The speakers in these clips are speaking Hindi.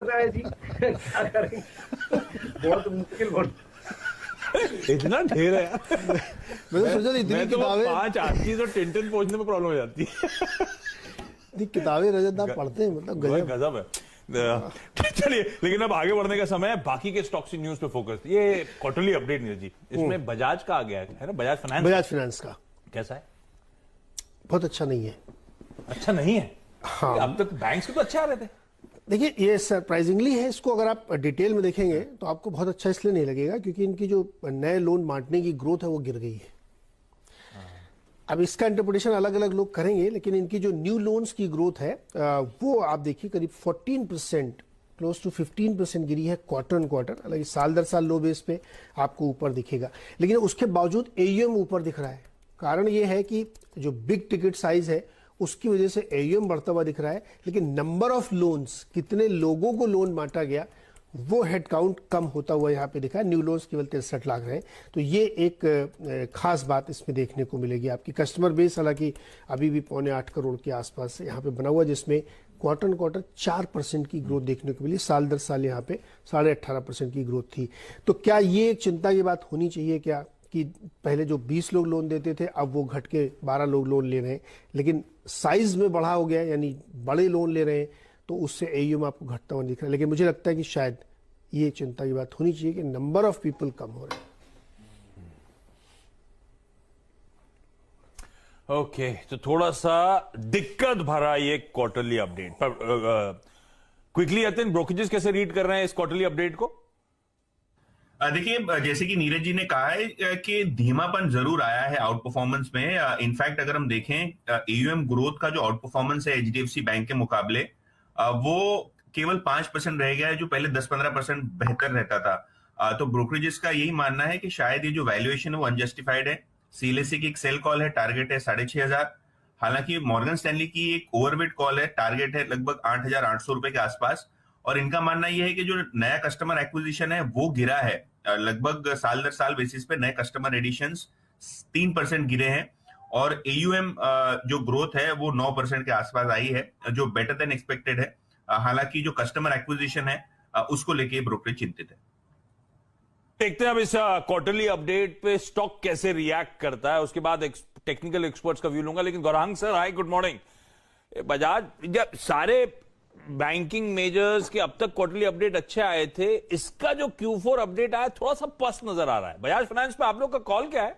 रहा है जी। क्या करें, बहुत मुश्किल बहुत। इतना ढेर है यार। मैंने सोचा इतनी मैं तो किताबें 5 आर्टिस्ट और टिंटन पहुंचने में प्रॉब्लम हो जाती है। इतनी किताबें रजत आप पढ़ते हैं, मतलब वही गजब। गजब है। चलिए, लेकिन अब आगे बढ़ने का समय है। बाकी के स्टॉक्स की न्यूज पे फोकस। ये क्वार्टरली अपडेट नीरज जी, इसमें बजाज का आ गया है ना, बजाज फाइनेंस का कैसा है? बहुत अच्छा नहीं है। अच्छा नहीं है? हाँ, अब तक बैंक्स के तो अच्छे आ रहे थे। देखिए ये सरप्राइजिंगली है। इसको अगर आप डिटेल में देखेंगे तो आपको बहुत अच्छा इसलिए नहीं लगेगा क्योंकि इनकी जो नए लोन बांटने की ग्रोथ है वो गिर गई है। अब इसका इंटरप्रिटेशन अलग अलग लोग करेंगे, लेकिन इनकी जो न्यू लोन्स की ग्रोथ है वो आप देखिए करीब 14%, क्लोज टू 15% गिरी है क्वार्टर ऑन क्वार्टर। हालांकि साल दर साल लो बेस पे आपको ऊपर दिखेगा, लेकिन उसके बावजूद एयूएम ऊपर दिख रहा है। कारण ये है कि जो बिग टिकट साइज है उसकी वजह से एयूएम बढ़ता हुआ दिख रहा है, लेकिन नंबर ऑफ लोन्स, कितने लोगों को लोन बांटा गया, वो हेड काउंट कम होता हुआ यहाँ पे दिखा है। न्यू लोन्स केवल 63 लाख रहे। तो ये एक खास बात इसमें देखने को मिलेगी। आपकी कस्टमर बेस हालांकि अभी भी 7.25 करोड़ के आसपास यहाँ पे बना हुआ, जिसमें क्वार्टर ऑन क्वार्टर 4% की ग्रोथ देखने को मिली। साल दर साल यहाँ पे 18.5% की ग्रोथ थी। तो क्या ये एक चिंता की बात होनी चाहिए क्या कि पहले जो 20 लोग लोन देते थे अब वो घट के 12 लोग लोन ले रहे हैं, लेकिन साइज में बढ़ा हो गया, यानी बड़े लोन ले रहे हैं, तो उससे एयूएम आपको घटता हुआ दिख रहा है। लेकिन मुझे लगता है कि शायद ये चिंता की बात होनी चाहिए कि नंबर ऑफ पीपल कम हो रहे हैं। ओके, तो थोड़ा सा दिक्कत भरा ये क्वार्टरली अपडेट पर क्विकली अतिन, ब्रोकरेजेस कैसे रीड कर रहे हैं इस क्वार्टरली अपडेट को? देखिए, जैसे कि नीरज जी ने कहा है कि धीमापन जरूर आया है आउट परफॉर्मेंस में। इनफैक्ट अगर हम देखें एयूएम ग्रोथ का जो आउट परफॉर्मेंस है एचडीएफसी बैंक के मुकाबले, वो केवल 5% रह गया है, जो पहले 10-15% बेहतर रहता था। तो ब्रोकरेजेस का यही मानना है कि शायद ये जो वैल्यूएशन है वो अनजस्टिफाइड है। सीएलएसए की एक सेल कॉल है, टारगेट है 6,500। हालांकि मॉर्गन स्टैनली की एक ओवरवेट कॉल है, टारगेट है लगभग 8,800 रुपए के आसपास। और इनका मानना यह है कि जो नया कस्टमर एक्विजिशन है वो गिरा है। लगभग साल दर साल बेसिस पे नए कस्टमर एडिशंस 3% गिरे हैं, और एयूएम जो ग्रोथ है वो 9% के आसपास आई है, जो बेटर देन एक्सपेक्टेड है। हालांकि जो कस्टमर एक्विजिशन है उसको लेके ब्रोकरेज चिंतित है। देखते हैं अब इस क्वार्टरली अपडेट पे स्टॉक कैसे रिएक्ट करता है, उसके बाद टेक्निकल एक्सपर्ट्स का व्यू लूंगा। लेकिन गौरांग सर, हाय, गुड मॉर्निंग। बजाज, जब सारे बैंकिंग मेजर्स के अब तक क्वार्टरली अपडेट अच्छे आए थे, इसका जो Q4 अपडेट आया थोड़ा सा पस्त नजर आ रहा है। बजाज फाइनेंस पे आप लोग का कॉल क्या है?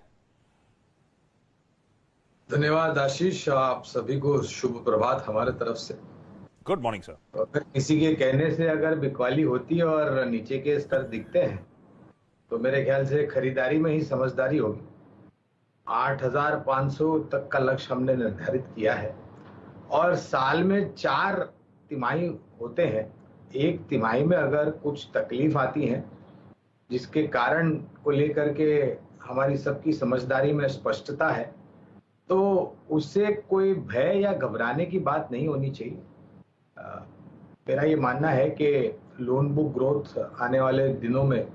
धन्यवाद आशीष, आप सभी को शुभ प्रभात हमारे तरफ से। Good morning sir. अगर किसी के कहने से अगर बिकवाली होती है और नीचे के स्तर दिखते हैं तो मेरे ख्याल से खरीदारी में ही समझदारी होगी। 8,500 तक का लक्ष्य हमने निर्धारित किया है, और साल में 4 तिमाही होते हैं। एक तिमाही में अगर कुछ तकलीफ आती है जिसके कारण को लेकर के हमारी सबकी समझदारी में स्पष्टता है, तो उससे कोई भय या घबराने की बात नहीं होनी चाहिए। मेरा ये मानना है कि लोन बुक ग्रोथ आने वाले दिनों में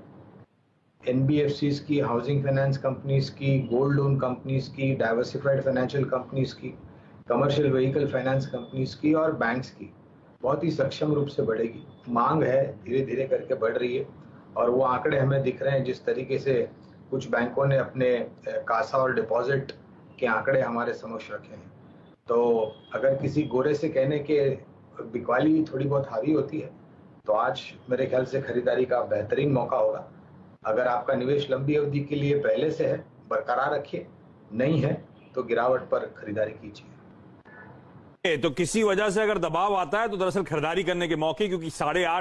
एनबीएफसीज की, हाउसिंग फाइनेंस कंपनीज की, गोल्ड लोन कंपनीज की, डाइवर्सिफाइड फाइनेंशियल कंपनीज की, कमर्शियल व्हीकल फाइनेंस कंपनीज की और बैंक्स की बहुत ही सक्षम रूप से बढ़ेगी। मांग है, धीरे धीरे करके बढ़ रही है, और वो आंकड़े हमें दिख रहे हैं जिस तरीके से कुछ बैंकों ने अपने कासा और डिपॉजिट के आंकड़े हमारे समक्ष रखे हैं। तो अगर किसी गोरे से कहने के बिकवाली थोड़ी बहुत हावी होती है, तो आज मेरे ख्याल से खरीदारी का बेहतरीन मौका होगा। अगर आपका निवेश लंबी अवधि के लिए पहले से है, बरकरार रखिए, नहीं है तो गिरावट पर खरीदारी कीजिए। तो किसी वजह से अगर दबाव आता है तो दरअसल खरीदारी करने के मौके, क्योंकि 8.5